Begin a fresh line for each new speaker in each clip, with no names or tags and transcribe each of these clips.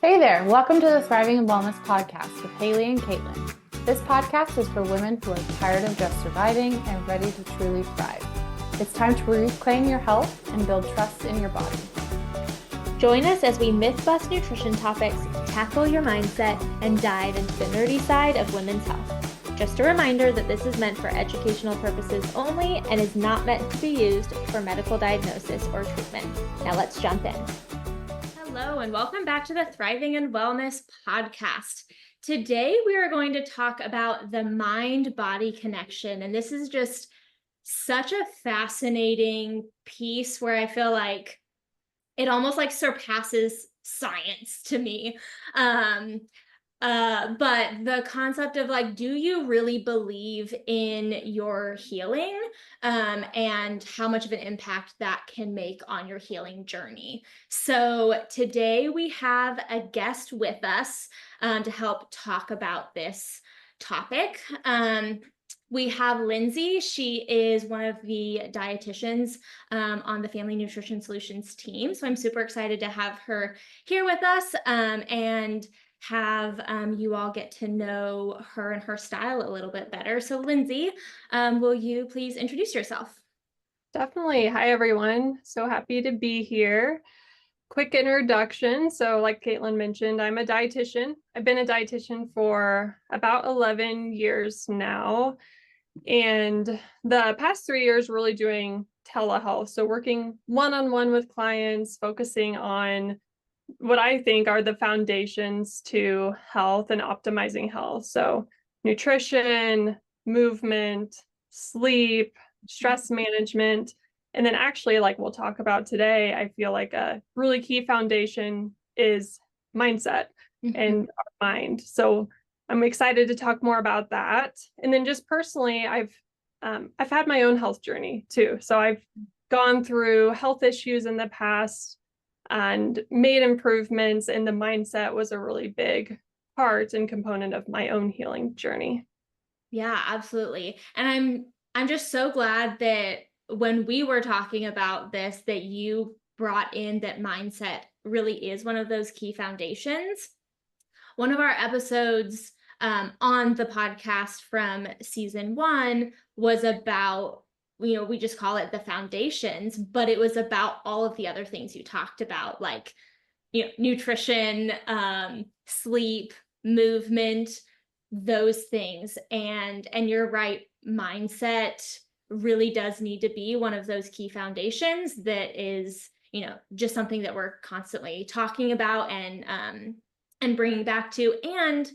Hey there, welcome to the Thriving in Wellness podcast with Lindsey and Kaitlyn. This podcast is for women who are tired of just surviving and ready to truly thrive. It's time to reclaim your health and build trust in your body.
Join us as we myth-bust nutrition topics, tackle your mindset, and dive into the nerdy side of women's health. Just a reminder that this is meant for educational purposes only and is not meant to be used for medical diagnosis or treatment. Now let's jump in. Hello, and welcome back to the Thriving in Wellness podcast. Today, we are going to talk about the mind-body connection. And this is just such a fascinating piece where I feel like it almost like surpasses science to me. But the concept of like, do you really believe in your healing, and how much of an impact that can make on your healing journey? So today we have a guest with us to help talk about this topic. We have Lindsey. She is one of the dietitians on the Family Nutrition Solutions team. So I'm super excited to have her here with us and have you all get to know her and her style a little bit better. So Lindsey, will you please introduce yourself?
Definitely. Hi, everyone. So happy to be here. Quick introduction. So like Kaitlyn mentioned, I'm a dietitian. I've been a dietitian for about 11 years now. And the past 3 years, really doing telehealth. So working one-on-one with clients, focusing on what I think are the foundations to health and optimizing health. So nutrition, movement, sleep, stress management. And then actually, like we'll talk about today, I feel like a really key foundation is mindset and our mind. So I'm excited to talk more about that. And then just personally, I've had my own health journey too. So I've gone through health issues in the past and made improvements, and the mindset was a really big part and component of my own healing journey.
Yeah, absolutely. And I'm just so glad that when we were talking about this, that you brought in that mindset really is one of those key foundations. One of our episodes on the podcast from season 1 was about, we just call it the foundations, but it was about all of the other things you talked about, like, nutrition, sleep, movement, those things. And you're right, mindset really does need to be one of those key foundations that is, just something that we're constantly talking about and bringing back to. And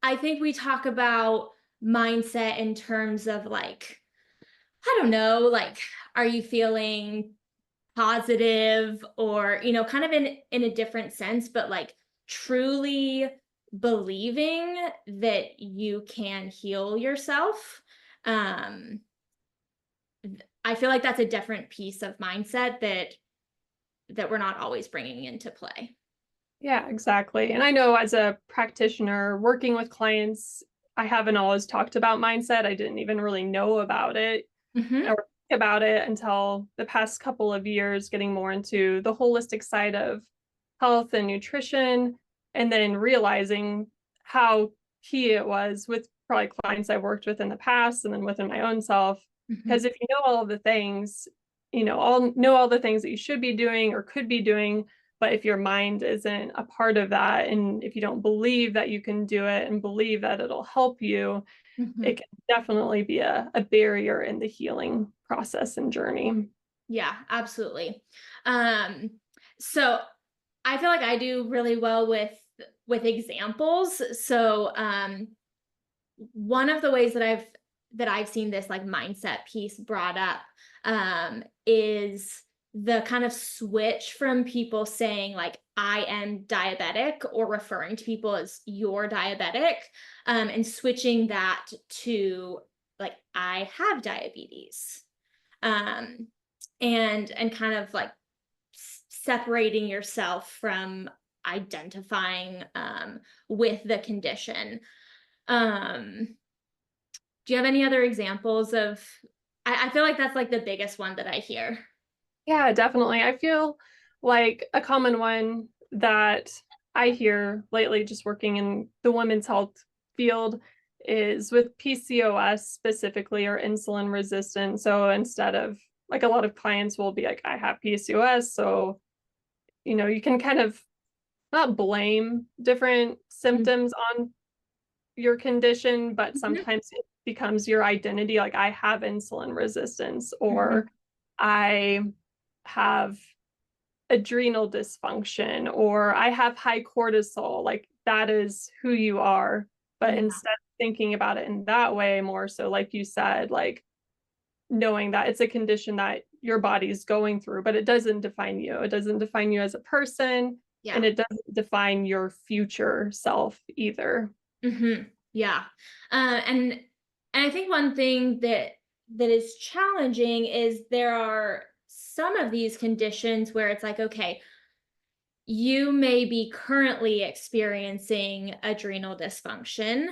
I think we talk about mindset in terms of like, I don't know, like, are you feeling positive or, kind of in a different sense, but like truly believing that you can heal yourself. I feel like that's a different piece of mindset that we're not always bringing into play.
Yeah, exactly. And I know as a practitioner working with clients, I haven't always talked about mindset. I didn't even really know about it or think about it until the past couple of years, getting more into the holistic side of health and nutrition, and then realizing how key it was with probably clients I've worked with in the past and then within my own self. Because if you know all of the things, all the things that you should be doing or could be doing, but if your mind isn't a part of that, and if you don't believe that you can do it and believe that it'll help you, it can definitely be a barrier in the healing process and journey.
Yeah, absolutely. So I feel like I do really well with examples. So one of the ways that I've seen this like mindset piece brought up is the kind of switch from people saying like, I am diabetic, or referring to people as you're diabetic, and switching that to like, I have diabetes, and kind of like separating yourself from identifying with the condition. Do you have any other examples of, I feel like that's like the biggest one that I hear.
Yeah, definitely. I feel like a common one that I hear lately, just working in the women's health field, is with PCOS specifically, or insulin resistant. So instead of, like, a lot of clients will be like, I have PCOS. So, you can kind of not blame different symptoms on your condition, but sometimes it becomes your identity. Like, I have insulin resistance, or I have adrenal dysfunction, or I have high cortisol. Like, that is who you are. But instead of thinking about it in that way, more so, like you said, like, knowing that it's a condition that your body's going through, but it doesn't define you. It doesn't define you as a person, and it doesn't define your future self either.
Yeah. And I think one thing that is challenging is there are some of these conditions where it's like, okay, you may be currently experiencing adrenal dysfunction,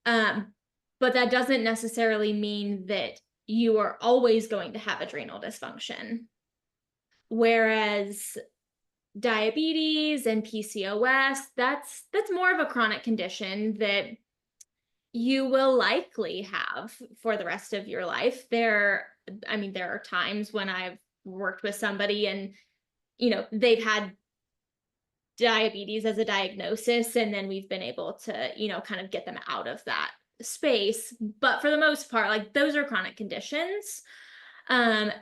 but that doesn't necessarily mean that you are always going to have adrenal dysfunction. Whereas diabetes and PCOS, that's more of a chronic condition that you will likely have for the rest of your life. There are times when I've worked with somebody and, they've had diabetes as a diagnosis, and then we've been able to, kind of get them out of that space. But for the most part, like, those are chronic conditions.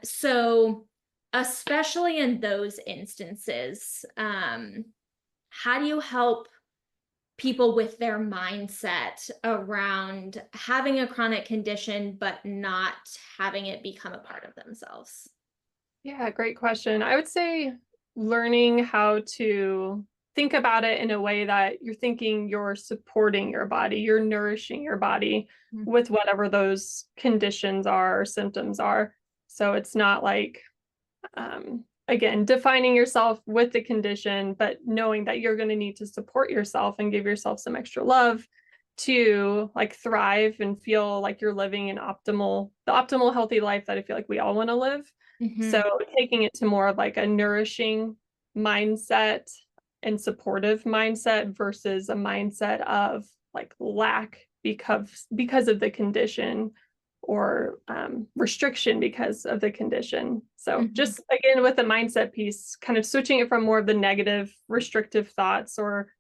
So especially in those instances, how do you help people with their mindset around having a chronic condition, but not having it become a part of themselves?
Yeah, great question. I would say learning how to think about it in a way that you're thinking you're supporting your body, you're nourishing your body with whatever those conditions are or symptoms are. So it's not like, again, defining yourself with the condition, but knowing that you're going to need to support yourself and give yourself some extra love to, like, thrive and feel like you're living the optimal healthy life that I feel like we all want to live. So taking it to more of like a nourishing mindset and supportive mindset versus a mindset of like lack because of the condition, or restriction because of the condition. So just again, with the mindset piece, kind of switching it from more of the negative restrictive thoughts, or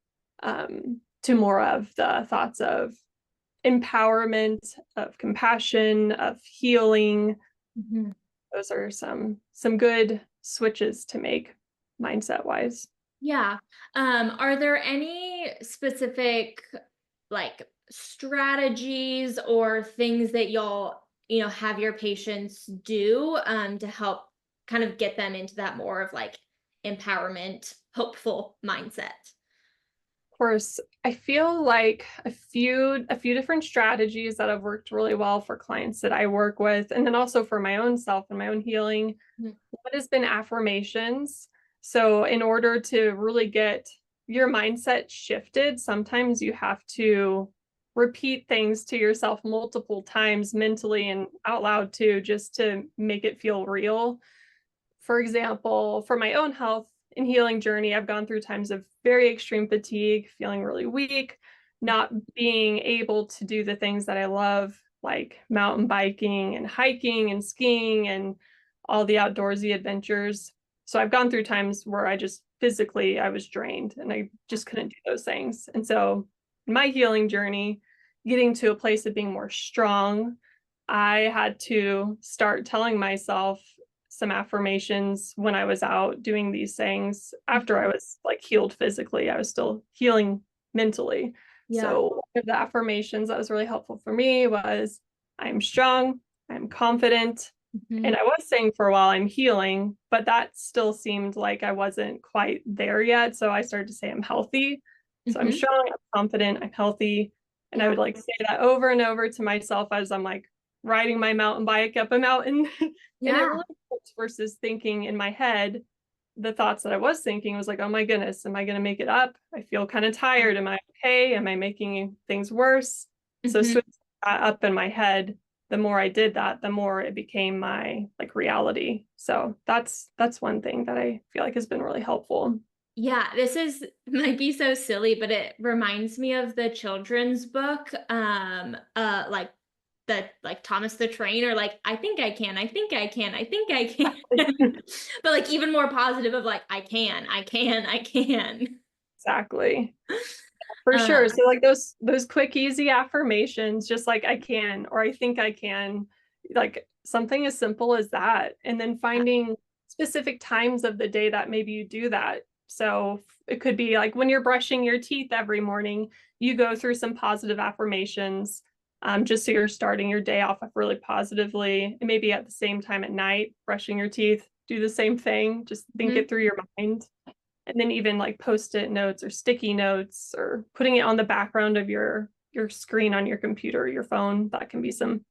to more of the thoughts of empowerment, of compassion, of healing. Those are some good switches to make mindset wise.
Yeah. Are there any specific, like, strategies or things that you'll, have your patients do to help kind of get them into that more of like empowerment, hopeful mindset?
Of course, I feel like a few different strategies that have worked really well for clients that I work with, and then also for my own self and my own healing. What has been affirmations. So in order to really get your mindset shifted, sometimes you have to repeat things to yourself multiple times mentally and out loud too, just to make it feel real. For example, for my own health and healing journey, I've gone through times of very extreme fatigue, feeling really weak, not being able to do the things that I love, like mountain biking and hiking and skiing and all the outdoorsy adventures. So I've gone through times where I was drained and I just couldn't do those things. And so my healing journey, getting to a place of being more strong, I had to start telling myself some affirmations when I was out doing these things. After I was like healed physically, I was still healing mentally. So one of the affirmations that was really helpful for me was, I'm strong, I'm confident. And I was saying for a while, I'm healing, but that still seemed like I wasn't quite there yet. So I started to say I'm healthy. So I'm strong, I'm confident, I'm healthy. And I would like say that over and over to myself as I'm like riding my mountain bike up a mountain. And it really helps, versus thinking in my head, the thoughts that I was thinking was like, oh my goodness, am I going to make it up? I feel kind of tired. Am I okay? Am I making things worse? So switching that up in my head, the more I did that, the more it became my like reality. So that's one thing that I feel like has been really helpful.
Yeah, might be so silly, but it reminds me of the children's book, like like Thomas the Train, or like, I think I can, I think I can, I think I can. But like even more positive of like, I can, I can, I can.
Exactly. For
Uh,
sure. So like those quick, easy affirmations, just like I can, or I think I can, like something as simple as that. And then finding specific times of the day that maybe you do that. So it could be like when you're brushing your teeth every morning, you go through some positive affirmations, just so you're starting your day off really positively. And maybe at the same time at night, brushing your teeth, do the same thing, just think
mhm.
it through your mind. And then even like post-it notes or sticky notes or putting it on the background of your screen on your computer or your phone, that can be some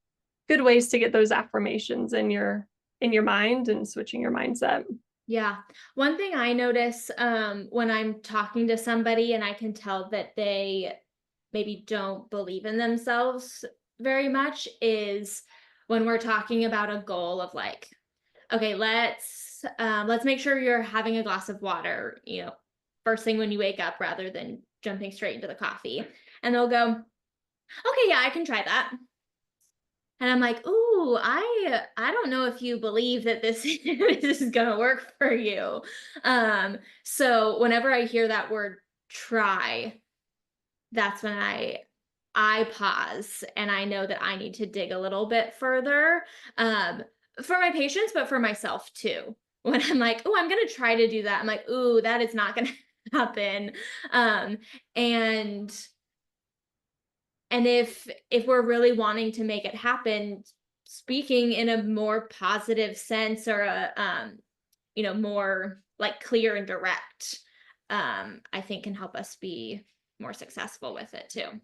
good ways to get those affirmations in your mind and switching your mindset.
Yeah. One thing I notice when I'm talking to somebody and I can tell that they maybe don't believe in themselves very much is when we're talking about a goal of like, okay, let's make sure you're having a glass of water, first thing when you wake up rather than jumping straight into the coffee. And they'll go, "Okay, yeah, I can try that." And I'm like, "Ooh, I don't know if you believe that this this is gonna work for you." So whenever I hear that word try, that's when I pause and I know that I need to dig a little bit further, um, for my patients, but for myself too. When I'm like, "Oh, I'm gonna try to do that," I'm like, "Ooh, that is not gonna happen." Um, and and if we're really wanting to make it happen, speaking in a more positive sense, or a more like clear and direct, I think can help us be more successful with it too.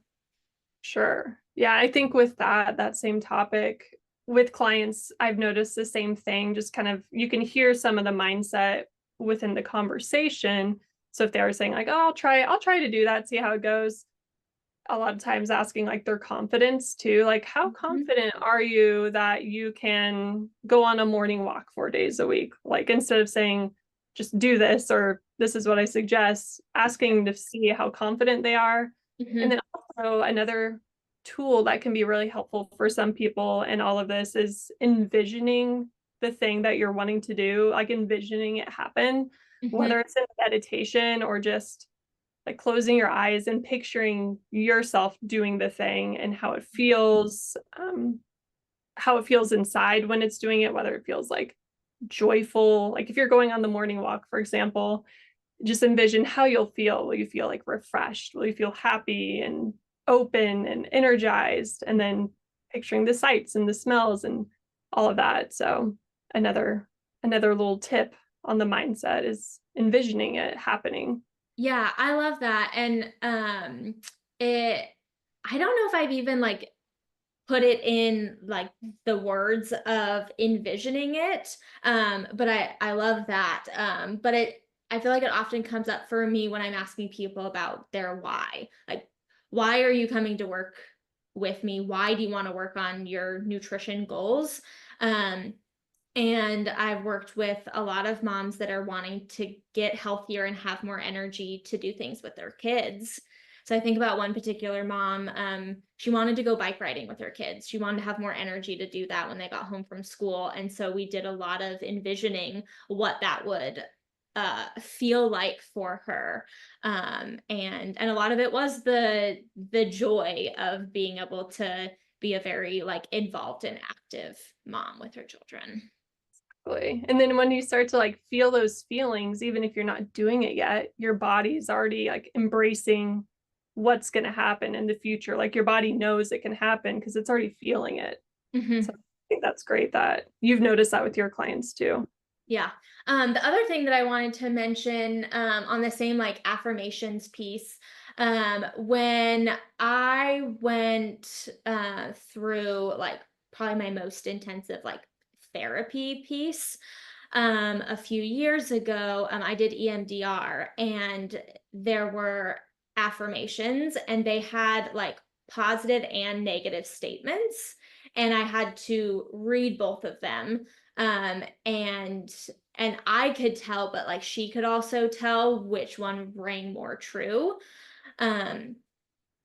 Sure. Yeah, I think with that same topic with clients, I've noticed the same thing. Just kind of you can hear some of the mindset within the conversation. So if they are saying like, "Oh, I'll try to do that, see how it goes." A lot of times asking like their confidence too, like how
Mhm.
confident are you that you can go on a morning walk 4 days a week? Like instead of saying just do this or this is what I suggest, asking to see how confident they are. And
Mhm.
then also another tool that can be really helpful for some people in all of this is envisioning the thing that you're wanting to do, like envisioning it happen,
Mhm.
whether it's in meditation or just like closing your eyes and picturing yourself doing the thing and how it feels inside when it's doing it, whether it feels like joyful, like if you're going on the morning walk, for example, just envision how you'll feel. Will you feel like refreshed? Will you feel happy and open and energized? And then picturing the sights and the smells and all of that. So another little tip on the mindset is envisioning it happening.
Yeah, I love that. And it I don't know if I've even like put it in like the words of envisioning it. But I love that. But I feel like it often comes up for me when I'm asking people about their why. Like, why are you coming to work with me? Why do you want to work on your nutrition goals? Um, and I've worked with a lot of moms that are wanting to get healthier and have more energy to do things with their kids. So I think about one particular mom, she wanted to go bike riding with her kids. She wanted to have more energy to do that when they got home from school. And so we did a lot of envisioning what that would feel like for her. And a lot of it was the joy of being able to be a very like involved and active mom with her children.
Exactly. And then when you start to like feel those feelings, even if you're not doing it yet, your body's already like embracing what's going to happen in the future. Like your body knows it can happen because it's already feeling it. So
Mhm.
I think that's great that you've noticed that with your clients too.
Yeah. The other thing that I wanted to mention, on the same like affirmations piece, when I went through like probably my most intensive like therapy piece, a few years ago, I did EMDR, and there were affirmations and they had like positive and negative statements. And I had to read both of them, and and I could tell, but like she could also tell which one rang more true.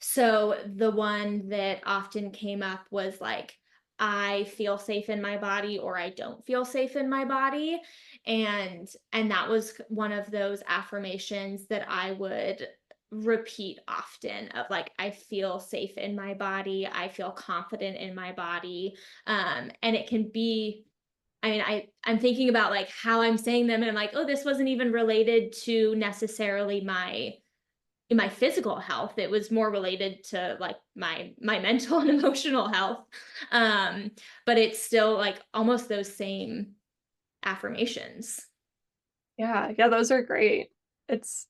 So the one that often came up was like, I feel safe in my body, or I don't feel safe in my body. And that was one of those affirmations that I would repeat often, of like, I feel safe in my body, I feel confident in my body. And it can be, I mean, I'm thinking about like how I'm saying them, and I'm like, oh, this wasn't even related to necessarily my physical health. It was more related to like my mental and emotional health. But it's still like almost those same affirmations.
Yeah, those are great. It's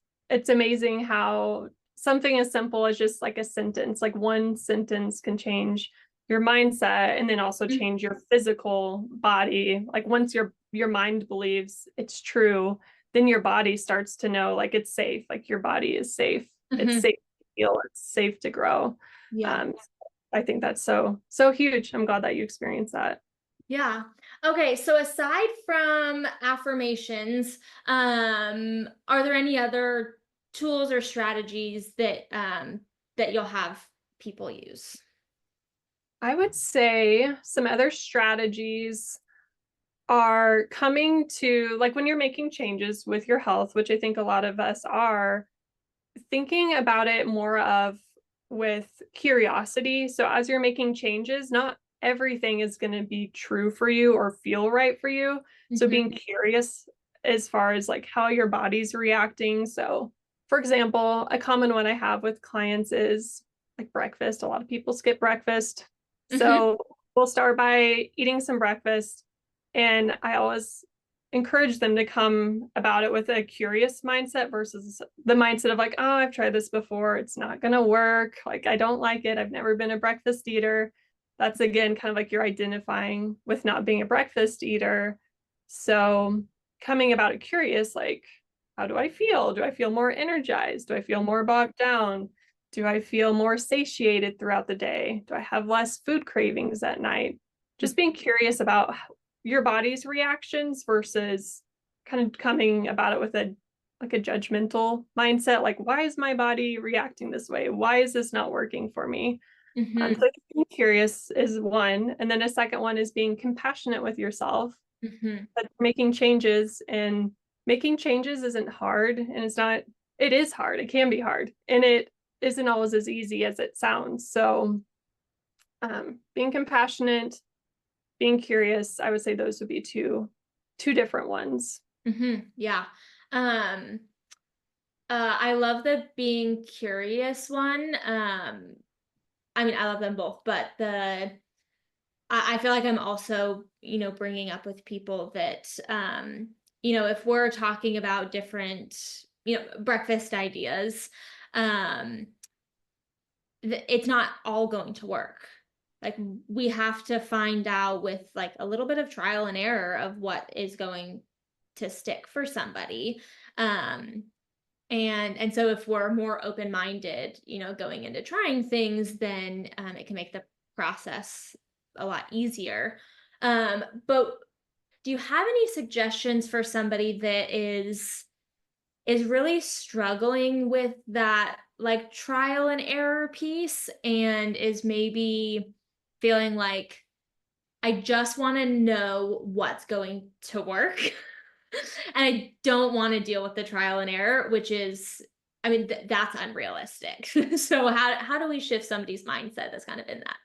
amazing how something as simple as just like a sentence, like one sentence can change your mindset and then also change your physical body. Like once your mind believes it's true, then your body starts to know like it's safe, like your body is safe. It's safe to heal, it's safe to grow.
Yeah.
I think that's so huge. I'm glad that you experienced that.
Yeah. Okay. So aside from affirmations, are there any other tools or strategies that that you'll have people use?
I would say some other strategies are coming to, like, when you're making changes with your health, which I think a lot of us are, thinking about it more of with curiosity. So as you're making changes, not everything is going to be true for you or feel right for you. So being curious as far as like how your body's reacting. So for example, a common one I have with clients is like breakfast. A lot of people skip breakfast. So we'll start by eating some breakfast. And I always encourage them to come about it with a curious mindset versus the mindset of like, oh, I've tried this before, it's not going to work. Like, I don't like it. I've never been a breakfast eater. That's again kind of like you're identifying with not being a breakfast eater. So coming about it curious, like, how do I feel? Do I feel more energized? Do I feel more bogged down? Do I feel more satiated throughout the day? Do I have less food cravings at night? Just being curious about your body's reactions versus kind of coming about it with a judgmental mindset, like, why is my body reacting this way? Why is this not working for me? So being curious is one, and then a second one is being compassionate with yourself. But making changes, and making changes isn't hard, and it is hard, it can be hard, and it isn't always as easy as it sounds. So being compassionate, being curious, I would say those would be two different ones.
Yeah. I love the being curious one. I mean, I love them both, but I feel like I'm also, bringing up with people that, if we're talking about different, breakfast ideas, it's not all going to work. Like, we have to find out with like a little bit of trial and error of what is going to stick for somebody. And so if we're more open-minded, going into trying things, then it can make the process a lot easier. But do you have any suggestions for somebody that is really struggling with that like trial and error piece, and is maybe feeling like, I just want to know what's going to work and I don't want to deal with the trial and error, which is, I mean, that's unrealistic. So how do we shift somebody's mindset that's kind of in that?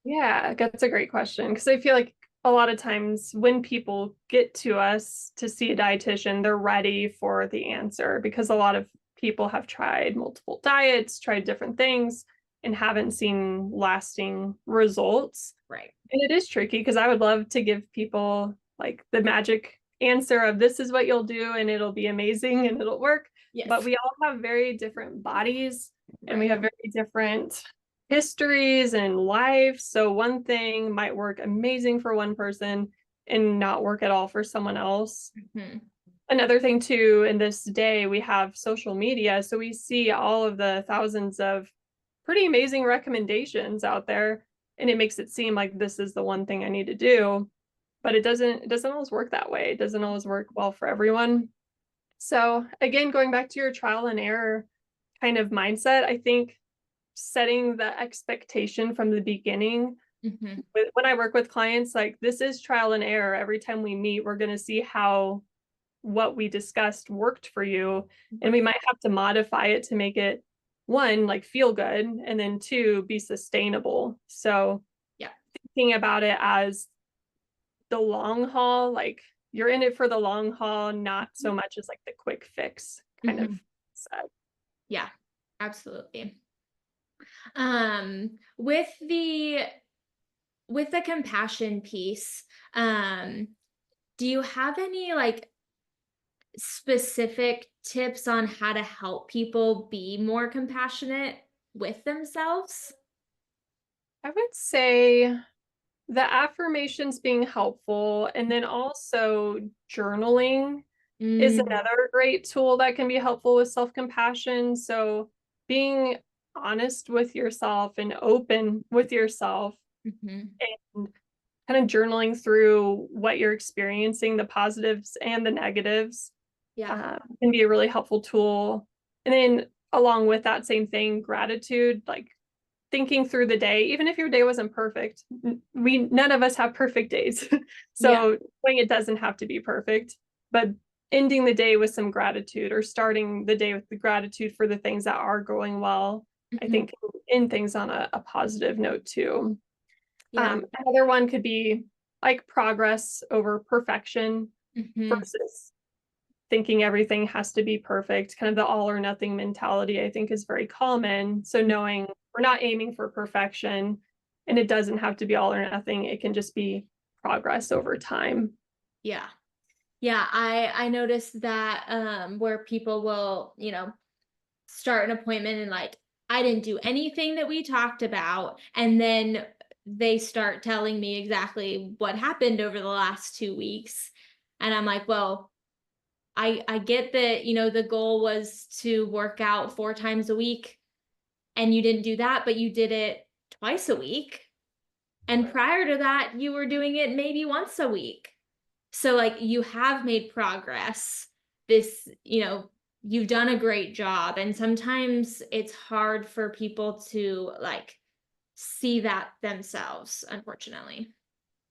Yeah, that's a great question, because I feel like a lot of times when people get to us to see a dietitian, they're ready for the answer, because a lot of people have tried multiple diets, tried different things, and haven't seen lasting results.
Right.
And it is tricky, because I would love to give people like the magic answer of this is what you'll do and it'll be amazing and it'll work.
Yes.
But we all have very different bodies, and we have very different histories and life. So one thing might work amazing for one person and not work at all for someone else. Another thing too, in this day, we have social media. So we see all of the thousands of pretty amazing recommendations out there, and it makes it seem like this is the one thing I need to do. but it doesn't always work that way. It doesn't always work well for everyone. So again, going back to your trial and error kind of mindset, I think setting the expectation from the beginning. When I work with clients, like, this is trial and error. Every time we meet, we're going to see how what we discussed worked for you. And we might have to modify it to make it, one, like, feel good, and then two, be sustainable. So
yeah,
thinking about it as the long haul, like, you're in it for the long haul, not so much as like the quick fix kind of set.
Yeah, absolutely. With the compassion piece, do you have any like specific tips on how to help people be more compassionate with themselves?
I would say the affirmations being helpful, and then also journaling is another great tool that can be helpful with self-compassion. So being honest with yourself and open with yourself, and kind of journaling through what you're experiencing, the positives and the negatives, can be a really helpful tool. And then along with that same thing, gratitude, like thinking through the day, even if your day wasn't perfect. None of us have perfect days. So it doesn't have to be perfect, but ending the day with some gratitude, or starting the day with the gratitude for the things that are going well, I think can end things on a positive note too. Another one could be like progress over perfection versus thinking everything has to be perfect. Kind of the all or nothing mentality, I think, is very common. So knowing we're not aiming for perfection, and it doesn't have to be all or nothing. It can just be progress over time.
Yeah. Yeah, I noticed that where people will, start an appointment and like, I didn't do anything that we talked about, and then they start telling me exactly what happened over the last 2 weeks. And I'm like, well, I get that, the goal was to work out 4 times a week, and you didn't do that, but you did it twice a week. And prior to that, you were doing it maybe once a week. So like, you have made progress. This, you've done a great job. And sometimes it's hard for people to like see that themselves, unfortunately.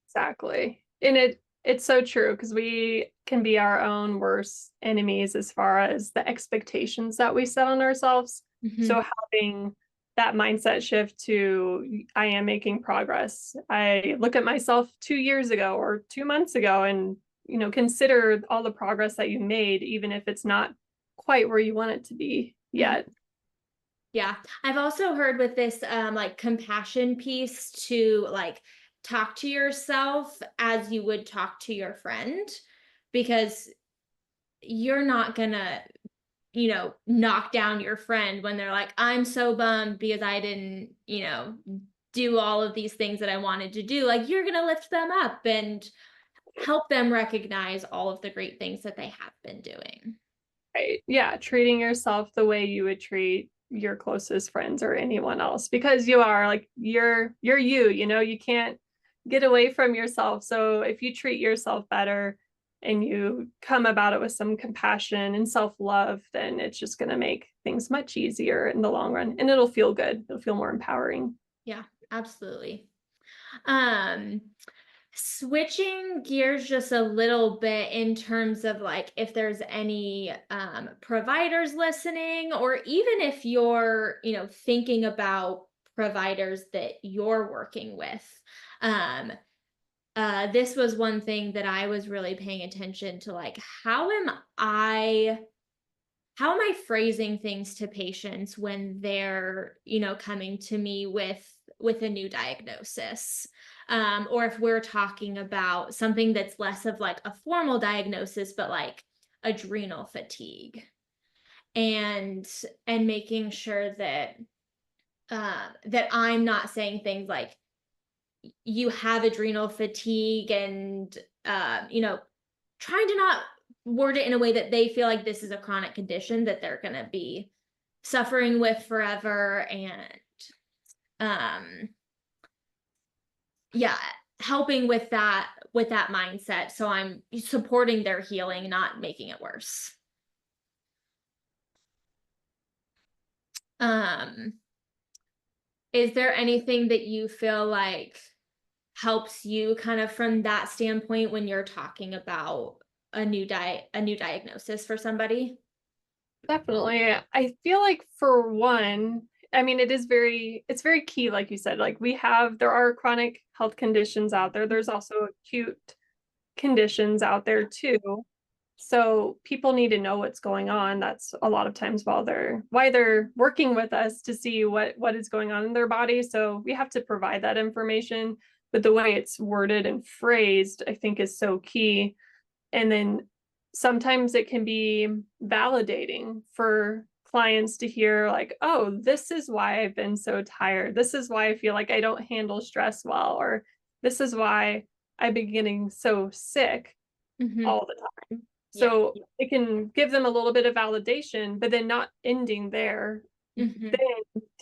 Exactly. And it's so true, because we can be our own worst enemies as far as the expectations that we set on ourselves. So having that mindset shift to, I am making progress. I look at myself 2 years ago or 2 months ago, and consider all the progress that you made, even if it's not quite where you want it to be yet.
Yeah. I've also heard with this like compassion piece to like talk to yourself as you would talk to your friend, because you're not gonna, knock down your friend when they're like, I'm so bummed because I didn't, do all of these things that I wanted to do. Like, you're gonna lift them up and help them recognize all of the great things that they have been doing.
Right. Yeah. Treating yourself the way you would treat your closest friends or anyone else, because you are like, you're you, you can't get away from yourself. So if you treat yourself better and you come about it with some compassion and self-love, then it's just going to make things much easier in the long run, and it'll feel good. It'll feel more empowering.
Yeah, absolutely. Switching gears just a little bit in terms of like, if there's any providers listening, or even if you're, thinking about providers that you're working with. This was one thing that I was really paying attention to, like, how am I phrasing things to patients when they're, coming to me with a new diagnosis? Or if we're talking about something that's less of like a formal diagnosis, but like adrenal fatigue, and making sure that that I'm not saying things like, you have adrenal fatigue, and trying to not word it in a way that they feel like this is a chronic condition that they're going to be suffering with forever. And yeah, helping with that mindset. So I'm supporting their healing, not making it worse. Is there anything that you feel like helps you kind of from that standpoint when you're talking about a new diagnosis for somebody?
Definitely. I feel like for one, I mean, it's very key, like you said, like there are chronic health conditions out there. There's also acute conditions out there too. So people need to know what's going on. That's a lot of times why they're working with us to see what is going on in their body. So we have to provide that information, but the way it's worded and phrased, I think, is so key. And then sometimes it can be validating for clients to hear like, oh, this is why I've been so tired. This is why I feel like I don't handle stress well, or this is why I've been getting so sick all the time. So it can give them a little bit of validation, but then not ending there, then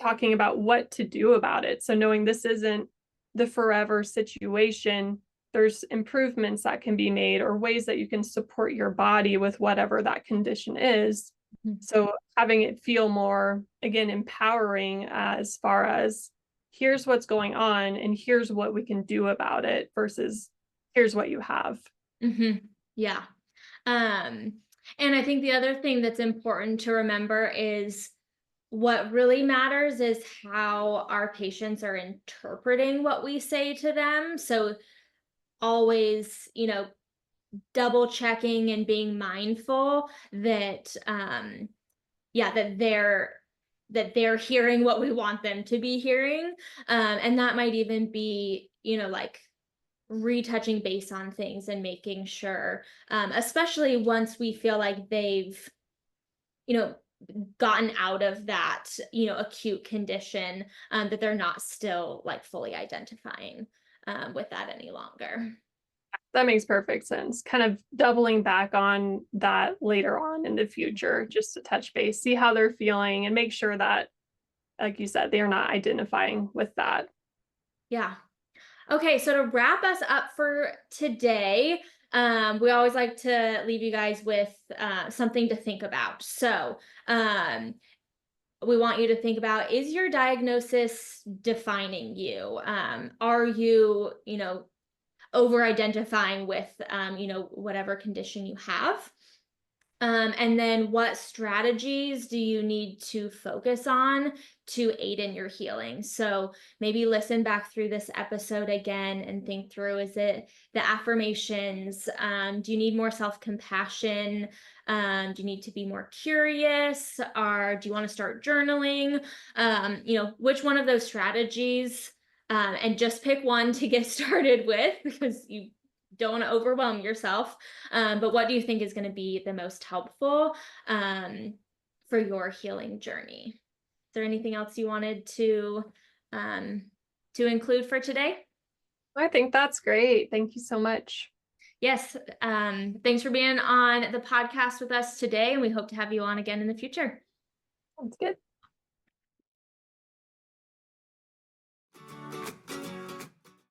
talking about what to do about it. So knowing this isn't the forever situation, there's improvements that can be made or ways that you can support your body with whatever that condition is. So having it feel more, again, empowering as far as here's what's going on and here's what we can do about it versus here's what you have.
Yeah. And I think the other thing that's important to remember is what really matters is how our patients are interpreting what we say to them. So always, double checking and being mindful that, that they're hearing what we want them to be hearing. And that might even be, like retouching base on things and making sure, especially once we feel like they've, gotten out of that, acute condition, that they're not still like fully identifying with that any longer.
That makes perfect sense. Kind of doubling back on that later on in the future, just to touch base, see how they're feeling and make sure that, like you said, they are not identifying with that.
Yeah. Okay, so to wrap us up for today, we always like to leave you guys with something to think about. So we want you to think about, is your diagnosis defining you? Are you, over-identifying with, whatever condition you have? And then what strategies do you need to focus on to aid in your healing? So maybe listen back through this episode again and think through, is it the affirmations? Do you need more self-compassion? Do you need to be more curious? Or do you want to start journaling? Which one of those strategies, and just pick one to get started with, because you don't want to overwhelm yourself. But what do you think is going to be the most helpful for your healing journey? Is there anything else you wanted to include for today?
I think that's great. Thank you so much.
Yes. Thanks for being on the podcast with us today, and we hope to have you on again in the future.
Sounds good.